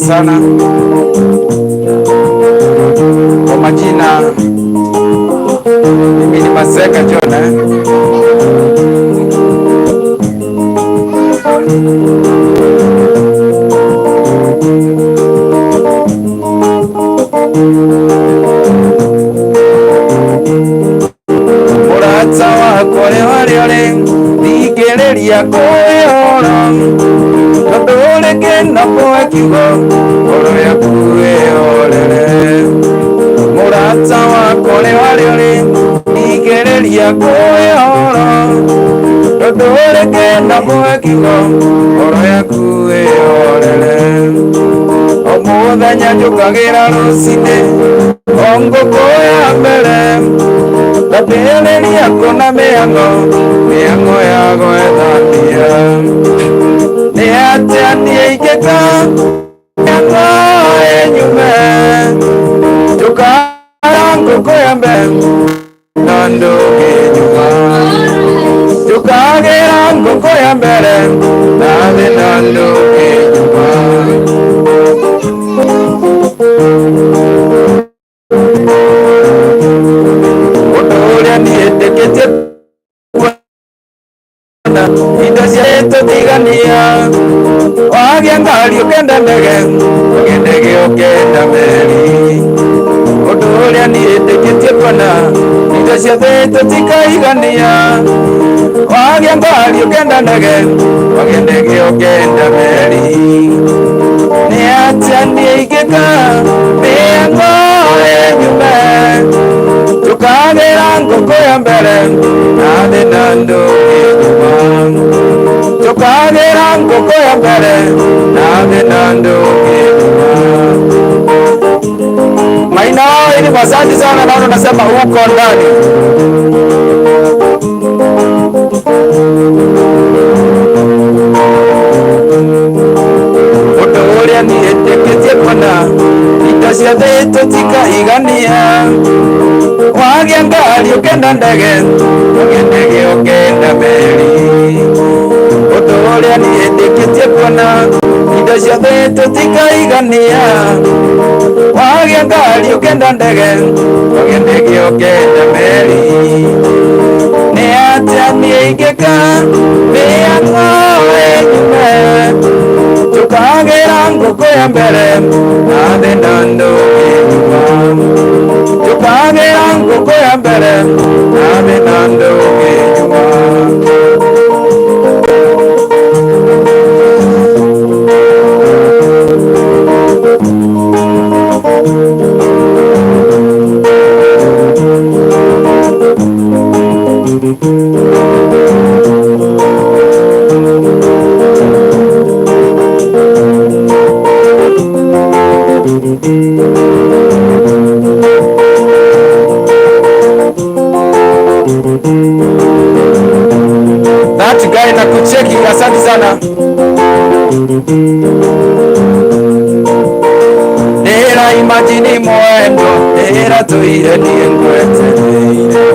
sana. Kwa majina mimi ni Maseka John. Murata wakore wariore thikiriria kuihora tondũ kĩna poe kiugo ngoro yaku ĩhorere. Mũrata wakwa ũrĩ harĩa ũrĩ thikĩrĩria kwĩhora tondũ kĩna poe kiugo ngoro yaku ĩhorere. O mũthenya njũkagĩra rũcinĩ o ngũkũ ya mbere ngambĩrĩria kuona mĩhang'o ya gwethania. Nĩ atĩa niĩ ingĩka mĩhang'o ĩnyume njũkagĩra ngũkũ ya mbere na ndũngĩnyuma. Njũkagĩra ngũkũ ya mbere na thĩ na ndũngĩnyuma. Ũndũ ũrĩa niĩ ndĩkĩtie indo cia tũtigania wagĩa ngari ũkenda ndege wagĩa ndege ũkenda meri. Ũndũ ũrĩa niĩ ndĩkĩtie kuona indo cia tũtikaigania wagĩa ngari ũkenda ndege wagĩa ndege ũkenda meri. Nĩ atĩa niĩ ingĩka mĩhang'o ĩnyume njũkagĩra ngũkũ ya mbere na thĩ na ndũngĩnyuma. Njũkagĩra ngũkũ ya mbere na thĩ na ndũngĩnyuma. Maina ili asante sana, naona nasema huko ndani. Ũndũ ũrĩa niĩ ndĩkĩtie kuona indo ciothe tũtikaigania wagĩa ngari ũkenda ndege wagĩa ndege ũkenda meri. Ũndũ ũrĩa niĩ ndĩkĩtie kuona indo ciothe tũtikaigania wagĩa ngari ũkenda ndege wagĩa ndege ũkenda meri. Nĩ atĩa niĩ ingĩka mĩhang'o ĩnyume njũkagĩra ngũkũ ya mbere na thĩ na ndũngĩnyuma. Njũkagĩra ngũkũ ya mbere na thĩ na ndũngĩnyuma. That guy na kucheki, asante sana. Ndĩra imagine mwendo ndĩra tũire niĩ ngwetereire.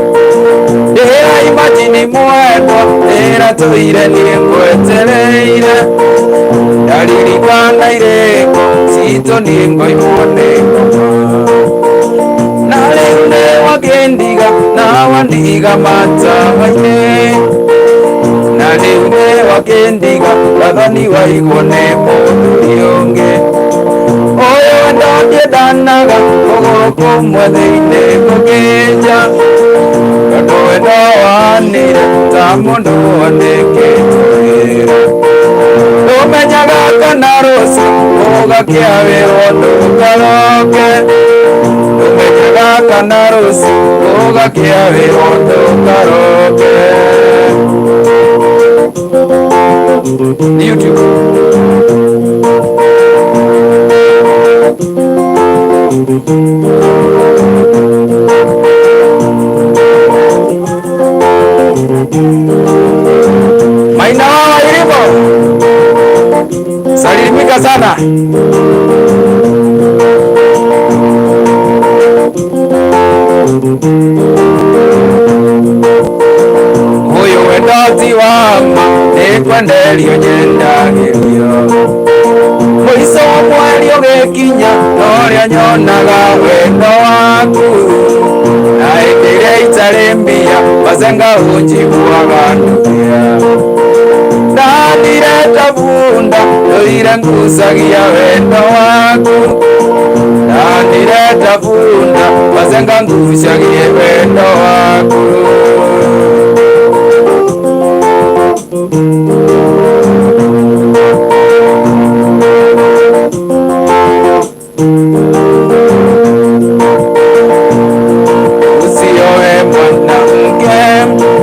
Ndĩra imagine mwendo ndĩra tũire niĩ ngwetereire. Ndaririkana irĩko citũ niĩ ngoimwo nĩ ngoma. Na rĩu nĩ wakĩndiga na wandiga matawa-inĩ. Na rĩu nĩ wakĩndiga wathani waigwo nĩ mũthuri ũngĩ. Ũyũ wendo ndiendanaga kũgũrũ kũmwe thĩinĩ gũkĩnja. Tondũ wendo wanire ta mũndũ wandĩkĩtwo wĩra. Ndũmenyaga kana rũciũ ũgakĩawĩrwo ndũkaroke. Ndũmenyaga kana rũciũ ũgakĩawĩrwo ndũkaroke. YouTube. Maina wa ilivyo salimika sana. Huyu wendoti wama nikwenderio nyendagĩrio. Mũico wa mweri ũgĩkinya norĩa nyonaga wendo waku, na hĩndĩ ĩrĩa itarĩ mbia macenga ũnjiguaga ndugia. Ndanire tabunda ndoire ngucagia wendo waku, ndanire tabunda macenga ngucagie wendo waku. Usioe mwanamke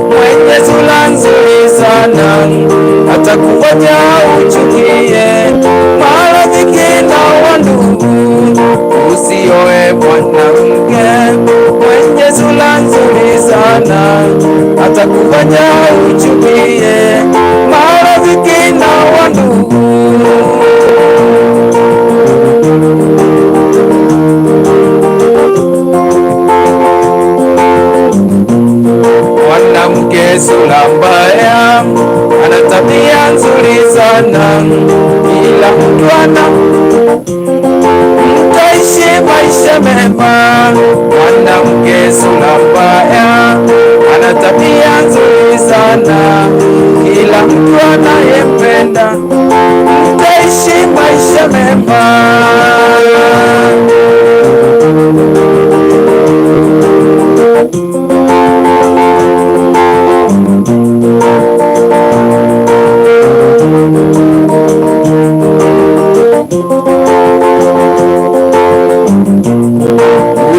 mwenye sura nzuri sana, atakufanya uchukie marafiki na wandugu. Usioe mwanamke mwenye sura nzuri sana, atakufanya uchukie marafiki na wandugu. Mwanamke sura mbaya ana tabia nzuri sana, kila mtu mtaishi maisha mema. Mwanamke sura mbaya ana tabia nzuri sana, kila mtu anayempenda mtaishi maisha mema.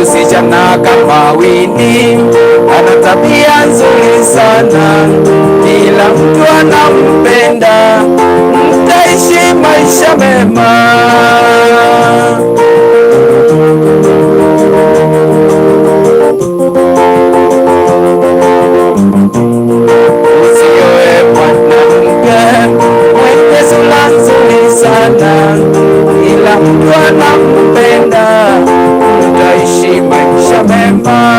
Msichana kama Winnie ana tabia nzuri sana, kila mtu anampenda mtaishi maisha mema. Usioe mwanamke mwenye sura nzuri sana, kila mtu anampenda mtaishi maisha mema.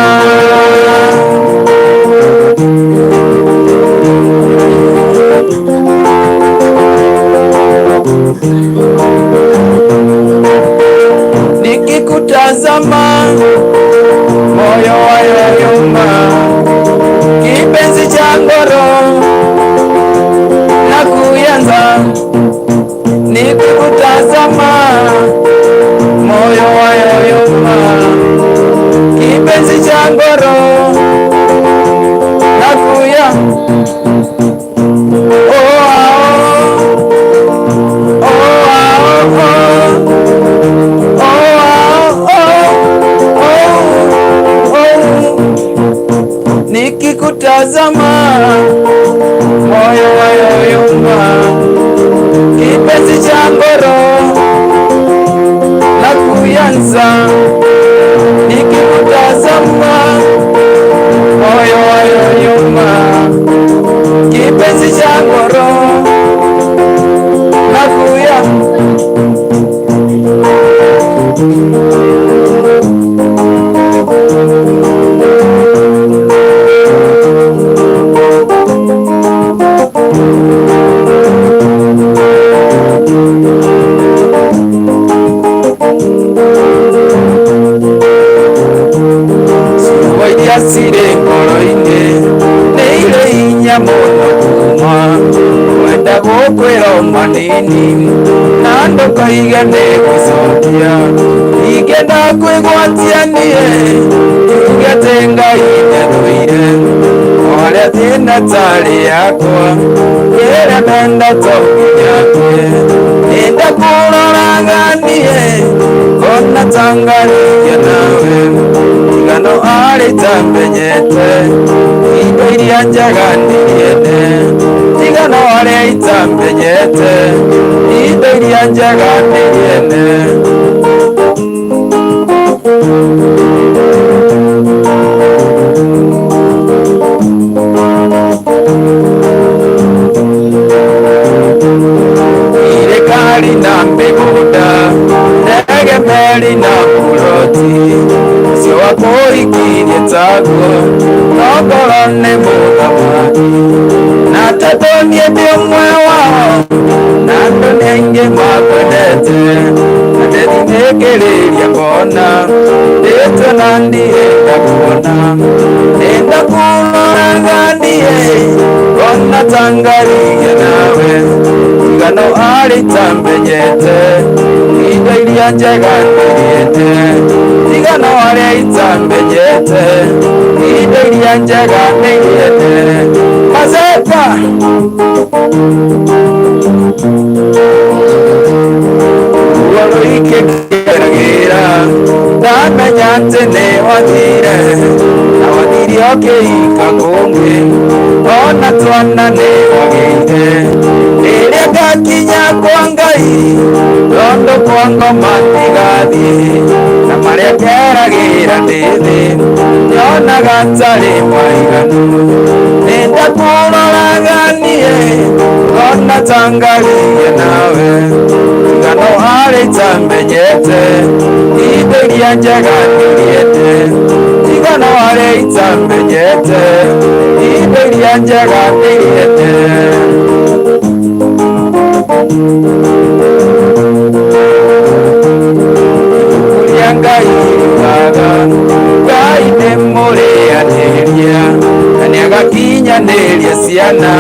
Nikikutazama moyo wayoyoma, kipenzi cha ngoro na kuyanza. Nikikutazama moyo wayoyoma, kipenzi cha ngoro na kuya. Nikikutazama moyo wayoyoma, kipenzi cha ngoro na kuyanza. Nikikutazama moyo wayoyoma, kipenzi cha ngoro na kuya. Sire ngoro-inĩ nĩ irĩ hinya mũno kuma, wenda gũkwĩra manini na ndũkaige nĩgũcokia. Ningĩ ndakwĩgwatia niĩ njuge atĩ Ngai nĩathũire harĩa thĩna tarĩ yakwa, njĩra nenda to nginya ngwe. Nĩndakũroraga niĩ ngona ta ngarigia nawe, tigano arĩ itamenyete indo iria njega nĩriene. Tigano arĩa itamenyete indo iria njega nĩriene. Irikari na mĩgũnda, ndege meri na buroti, ũcio wa kũhikirie taguo no ngoro nĩ mũthamaki. Na tondũ niĩ ndĩ ũmwe wao na andũ nĩ aingi makwendete na ndethikiriria ngona nditwe na ndienda kuona ndenda kurora ndie ngona tangaririe nawe ngano ari tambenyete indo iria njega ndiende ngano ari tambenyete indo iria njega ndiende mazepa waloike keragira ndamenya ati ni wathire na wathiri okiika kũngĩ ona twana nĩ wagĩire rĩrĩa ngakinya kwa Ngai tondũ kwa ngoma tigathiĩ na marĩa ngeragĩra ndĩ thĩ nyonaga ntarĩ maiganu nĩnda kũroraga niĩ ngona tangaririe nawe ngano harĩ itambenyete indo iria njega ndiende ngano harĩ itambenyete indo iria njega ndiende kuria Ngai ugaga Ngai nĩ mũrĩanĩria na nĩagakinyanĩria ciana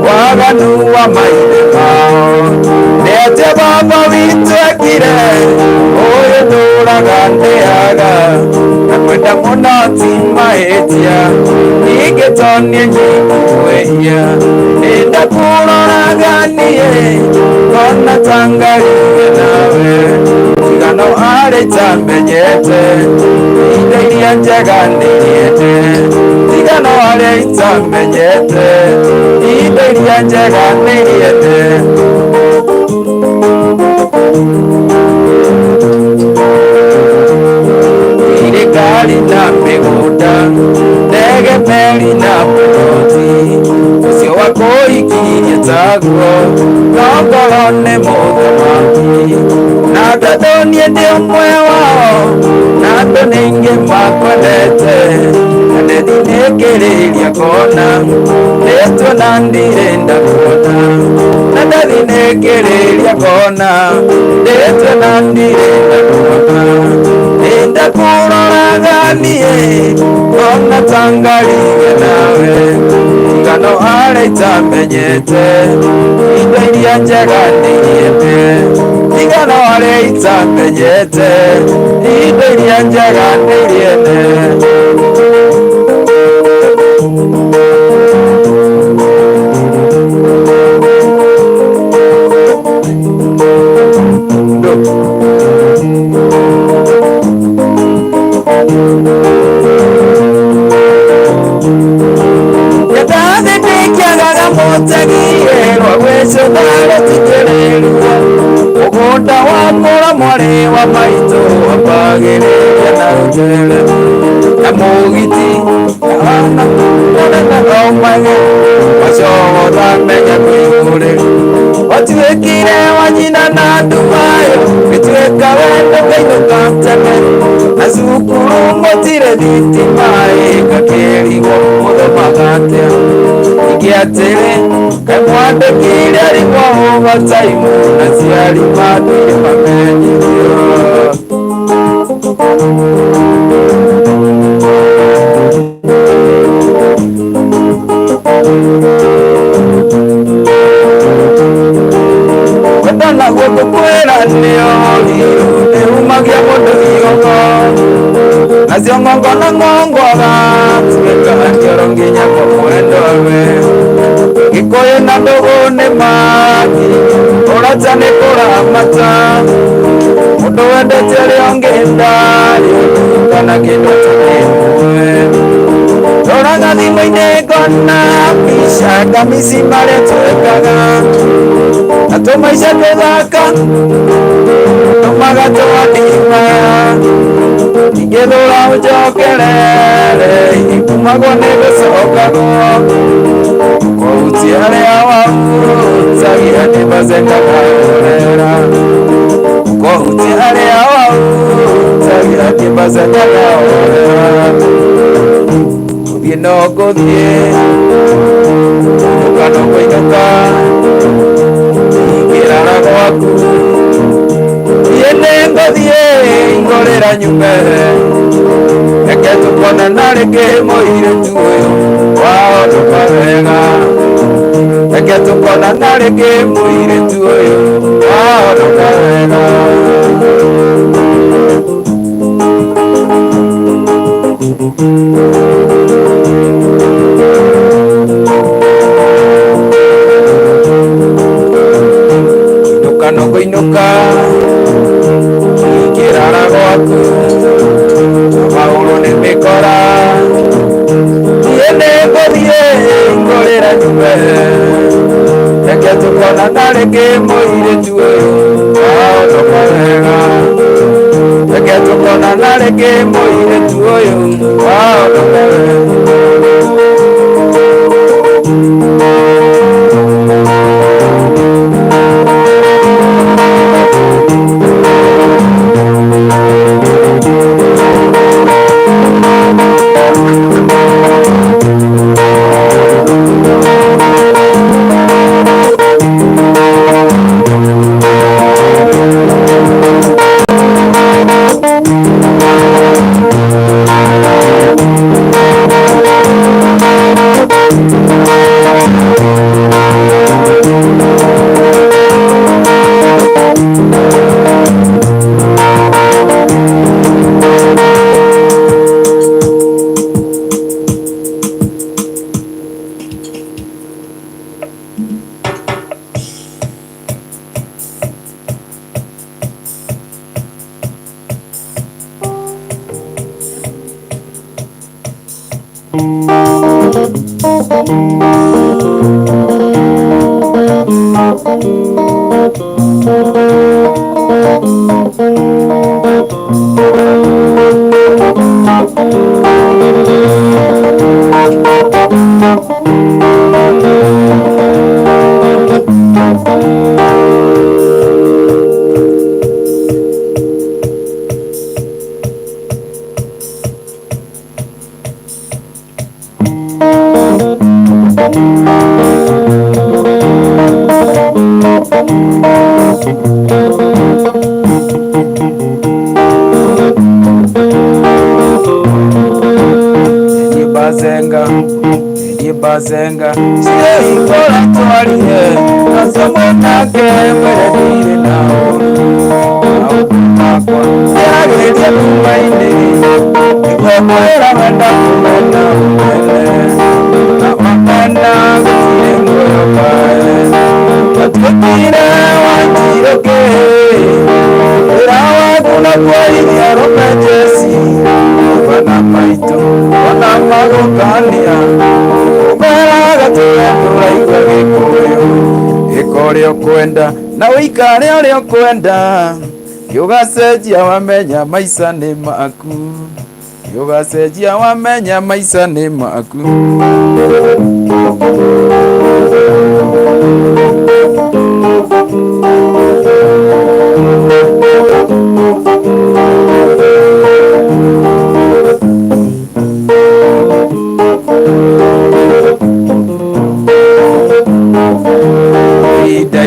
waganu wa maithe mao nĩatĩ baba witũ ekire ũyũ ndũraga ndĩaga na kwenda mũno ti mahĩtia ningĩ toniĩ nyingĩkwĩhia nĩnda kũroraga niĩ ngona tangaririe nawe ngano harĩ itambenyete indo iria njega ndiende ngano harĩ itambenyete indo iria njega ndiende thirikari na mĩgũnda ndege meri na mburoti ũcio wa kũhikirie taguo no ngoro nĩ mũthamaki na tondũ niĩ ndĩ ũmwe wao na andũ nĩingĩ makwendete na ndĩthinĩkĩrĩria ngona rĩtwa na ndirenda kuona na ndĩthinĩkĩrĩria ngona rĩtwa na ndirenda kuona ndĩnda kũroraga niĩ ngona tangaririe nawe ngano harĩ itambenyete indo iria njega ndiende ngano harĩ itambenyete indo iria njega ndiende mũgũnda wa kũra mwarĩ wa maitũ wambagĩrĩria na rũtere na mũgiti ahana mũnene omage macogotha menya kwĩgũrĩ watuĩkire wanyina na ndumayo gĩtuĩka wendo ngĩinũka tene na cukuru mũtirĩ thitima ĩngakĩrigwo mũthomaga atĩa ningĩ atĩrĩ Ngai mwandĩkire arimũ overtime na ciari mathire mamenyithio kwenda naguo ngũkwĩra nĩo nĩumagia mũndũ iongo nacio ng'ongo na ng'ongwaga tugĩkaga kĩoro nginya kwa mwendowe Gĩkũyũ na ndũgũ nĩ maki ũrata nĩ kũramata mũndũ wendete ũrĩa ũngĩ ndari kana kĩndũ takĩmwe roraga thimũ-inĩ ngona mbica kamisi marĩa twekaga na tũmaica tũthaka tũmaga tũgakima ningĩ thũra ũnjokerere ikumagwo nĩ gũcokagwo kũhuti harĩa wahutagia nĩ mazengaga ũrera kũhuti harĩa wahutagia nĩ mazengaga ũrera gũthiĩ no ngũthiĩ kũinũka no kũinũka ingĩrara gwa gwaku yene ngothie ingorera nyume reke tukonana rĩngĩ mũirĩtu ũyũ waũndũka wega reke tukonana rĩngĩ mũirĩtu ũyũ waũndũka wega inuka no kũinũka ingĩrara gwaku magũrũ nĩ mĩkora niĩ nĩ ngũthiĩ ngũrĩra nyume reke tũkonana rĩngĩ mũirĩtu ũyũ waũndũka wega reke tũkonana rĩngĩ mũirĩtu ũyũ waũndũka wega Bazenga siye ikora twaliye azamonake mweredire nao nakwa yageje kumaine ikokwera wenda kumena umene na wapenda kutire ngoyo kae katukire wanjiroke irawa kuna kwa ili aropejesi wana maito wana magokania ikorio kwenda na uikare orio kwenda yugacenjia wamenya maica nĩ maku yugacenjia wamenya maica nĩ maku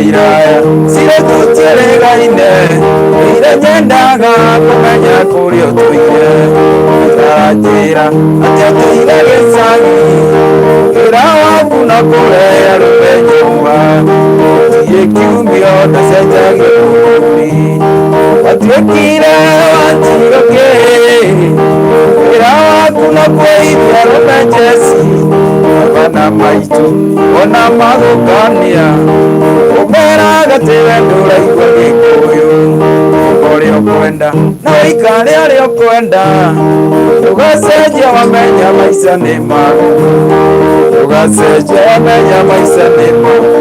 iraya sire tutelegaine ire nyendaga kumenya kuri otuire ajira atatuire gesagi irawa kuna kure ya rupenyuwa yekiumio tasenjagi kuri atuekire wanjiroke irawa kuna kure ya rupenyesi abana maitu ona magukania umera gatire nduraigwa gikuyu orio kwenda na uikare orio kwenda ugacenjia wamenya maica nĩ maku ugacenjia wamenya maica nĩ maku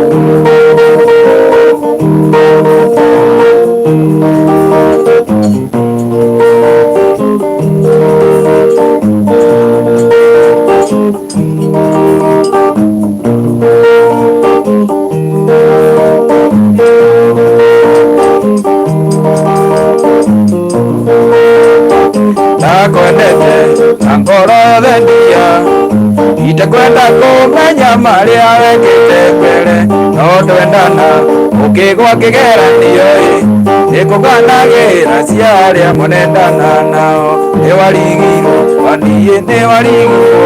nakwendete na ngoro thendia itakwenda kumenya marĩa wekĩte mbere no twendana ukigwa kigeranio nikuganagira ciaria munendana nao niwarigirwo waniĩ niwarigirwo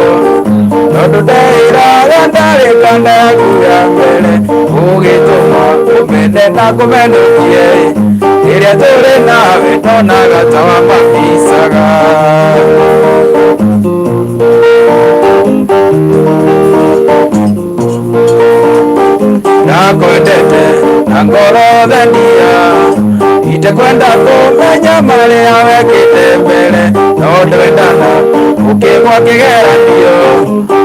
tondu ndeiraga ndarĩka ndakuya mbere ũgĩtũma ũmene na kũmenukie ĩrĩa tũrĩ nawe tonaga ta wamamicaga nakwendete na ngorothania itekwenda kumenya marĩa wekĩte mbere no ndwendana ũkĩgwa kĩgeranio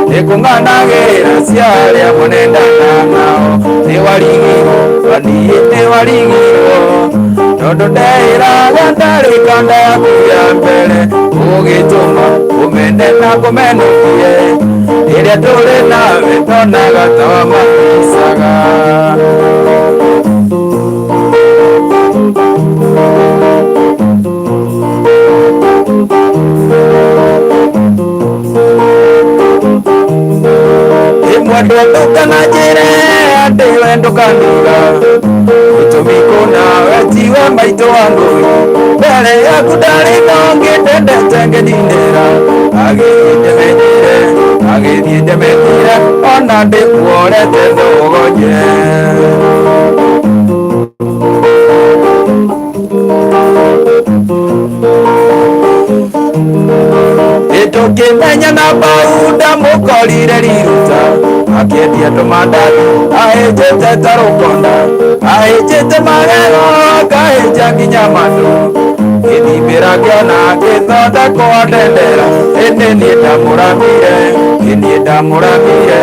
nĩkũng'anagĩra ciarĩa mũnendana nao nĩwarigirwo waniĩ nĩwarigirwo tondu ndeiraga ndarĩka ndakuya mbere ũgĩtũma ũmene na kũmenukie ĩrĩa tũrĩ nawe tonaga ta wamamicaga imwe ndũtukana njĩre atĩ we ndũkanduga gĩtũmi kũna wetiwe maitũ wa ngũi mbere yaku ndarĩ na ũngĩ ndendete ngĩninĩra agĩthiĩ ndemenyire ona ndĩkuorete thũgũnye nĩtũkĩmenya na Pauda mũkorire riruta akĩendia tũmandathi ahĩnjĩte ta rũkonda ahĩnjĩte magego akahĩnja nginya matũ gĩthimbĩra kĩona gĩthondekwo ndendera ĩnĩ niĩ ndamũramire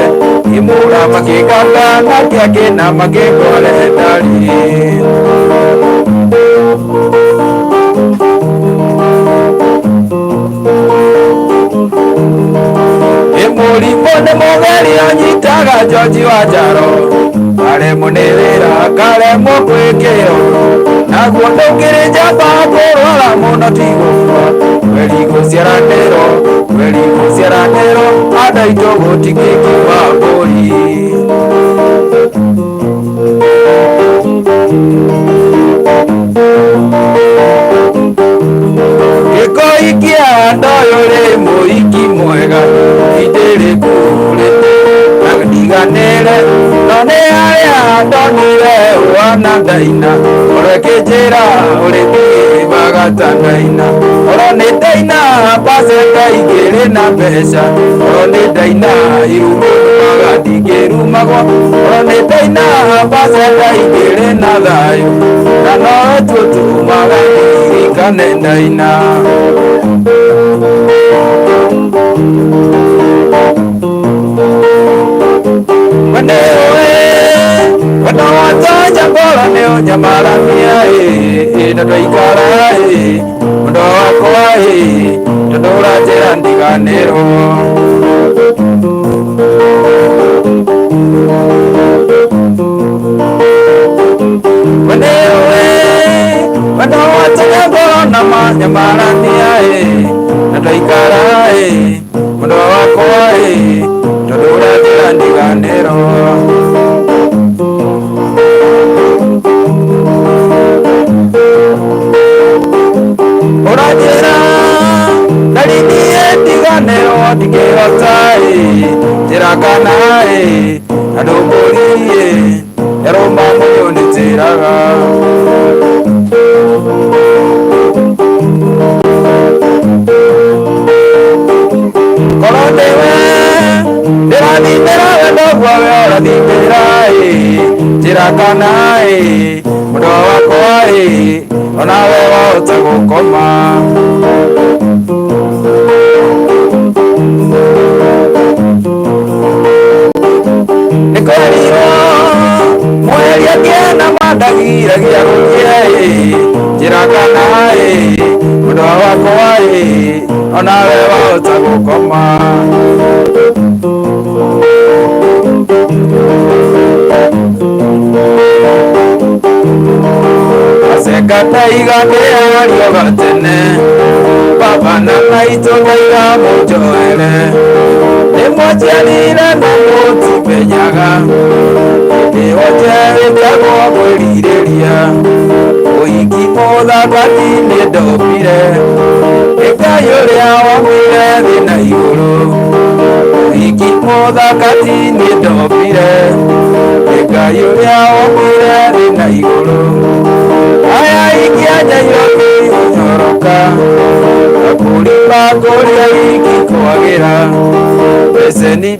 ngĩmũra makĩnganga na kĩangĩ na makĩngore ndari mũrimũ nĩ mũgeri anyitaga George Wanjaro karemwo nĩ wĩra karemwo gwĩkĩyo naguo ndũkĩrĩ njamba kũrwara mũno ti gũkua kweri gũciaranĩrwo andũ aitũ gũtingĩkiuma mbũri gĩkoi kĩa ndoyo rĩ mũhiki mwega indĩrĩ kũrĩte na ndiganĩre no nĩ arĩa ndonire ũhana ndaina ũrekĩnjĩra ũrĩthiĩ bagata ndaina oro nĩ ndaina paceta igĩrĩ na mbeca oro nĩ ndaina irumagwo ndingĩrumagwo oro nĩ ndaina paceta igĩrĩ na thayũ na no tũtumaga ndirikane ndaina wendo watonya ngoro nĩ ũnyamaramia na ndũikara wendo wakwa tondũ ũranjĩra ndiganĩrwo wendo watonya ngoro na manyamarania na ndũikara wendo wakwa tondũ ũranjĩra ndiganĩrwo ũranjĩra ndarindie ndiganĩrwo ndingĩhota njĩra kana andũ mbũri yarũma mũyũ nĩnjĩraga korwo ndĩwe ndĩrathimĩra wendo gwawe ũrathimĩra njĩra kana mũndũ wakwa onawe wahota gũkoma nĩkwerirwo mweria kĩena mandagiragia gũkia njĩra kana mũndũ wakwa onawe wahota gũkoma asekata igandĩario gatene baba na maitũ maiga mũnjoere nĩmwanjiarire na mũtimenyaga hĩndĩ Oje wetagwo kwĩrirĩria ũhiki mũthaka-inĩ ndopire Ngai ũrĩa wombire thĩ na igũrũ ũhiki mũthaka-inĩ ndopire Ngai ũrĩa wombire thĩ na igũrũ aya aiki a Nairobi gũthoroka kũrimba kũrĩa aiki kwagĩra Beseni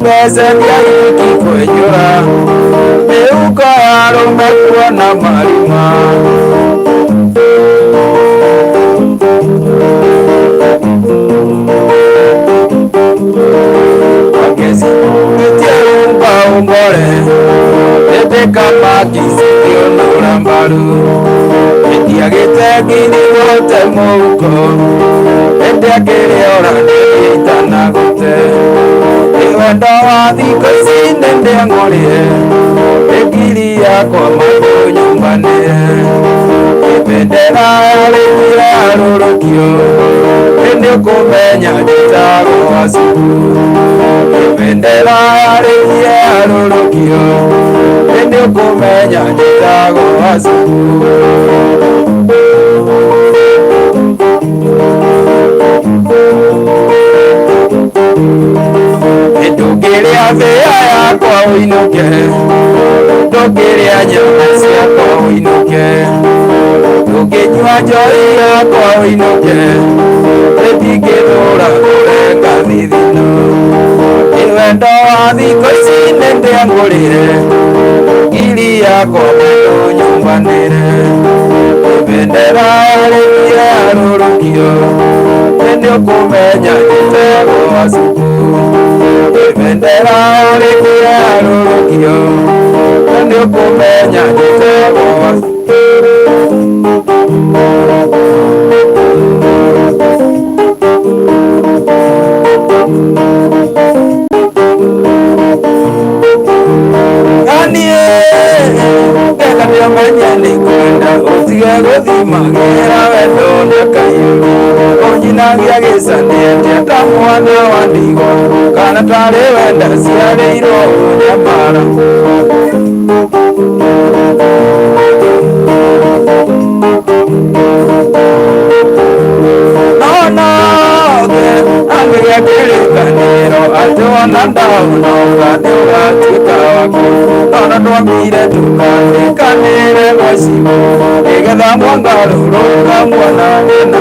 aiki kwenjũra mĩhuko ya arũme kuona marima Magezi gĩtiarumba ũmbore ĩndĩkamakicithio n'ũrambaru ĩndiagĩte nginya gũte mũhuko ĩndĩakĩrĩora ndĩgĩtanagũte wendo wa thikũ ici nĩndĩang'orire ngiri yakwa matũ nyũmbanĩre bendera yarĩkire yarũrũkio nĩũkũmenya njĩtagwo cukuru bendera yarĩkire yarũrũkio nĩũkũmenya njĩtagwo cukuru ndũngĩrĩa thĩa yakwa ũinũke ndũngĩrĩa nyama ciakwa ũinũke ndũngĩnyua njohi yakwa ũinũke ndingĩthũra kũrenga thithino wendo wa thikũ ici nĩndĩang'ũrire ngiri yakwa matũ nyũmbanĩre bendera yarĩkire yarũrũkio nĩũkũmenya njĩtagwo cukuru bendera yarĩkire yarũrũkio nĩũkũmenya njĩtagwo Utige gũthimagĩra wendo na kahiũ ũnjinagia gĩcanĩte ta mwana wa ndigwa kana tarĩ wenda ciarĩirwo nyamara nonoge angĩgĩa kĩrĩkanĩro atĩ wona ndaũnoga nĩũgatuĩka waku ona twambire tukandĩkanĩre macigo nĩgetha mwangarũrũka mwana wĩna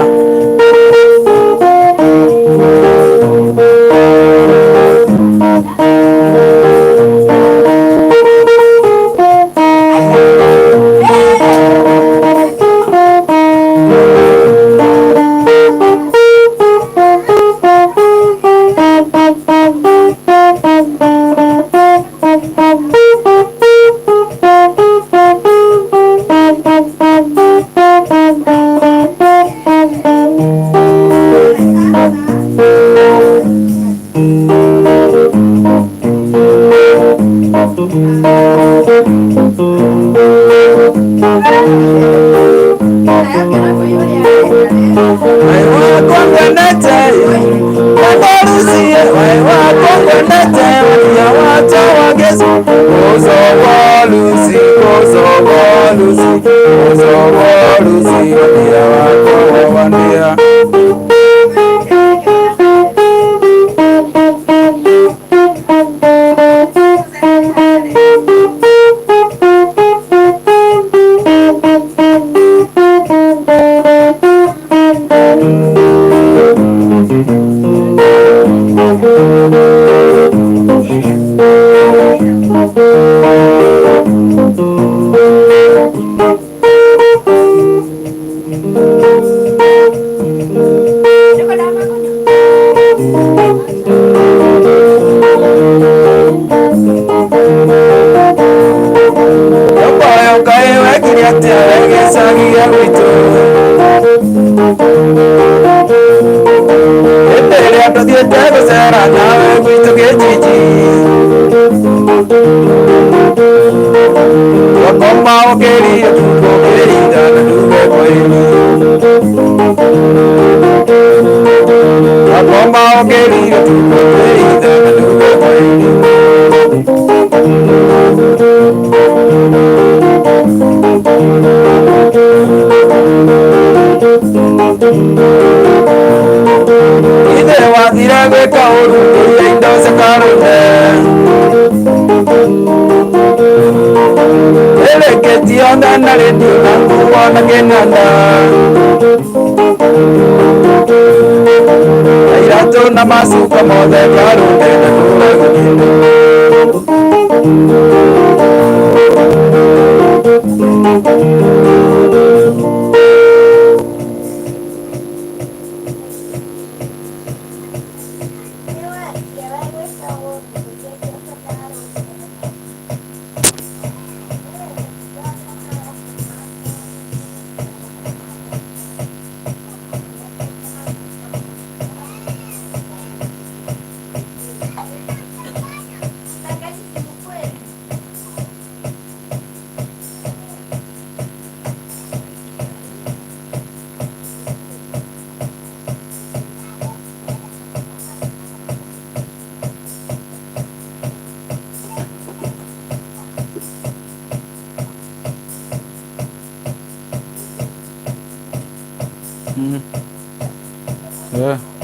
ciothe na redio na nguo na kĩnanda na iratũ na macuka mothe karũndene kũragũthie Yeah.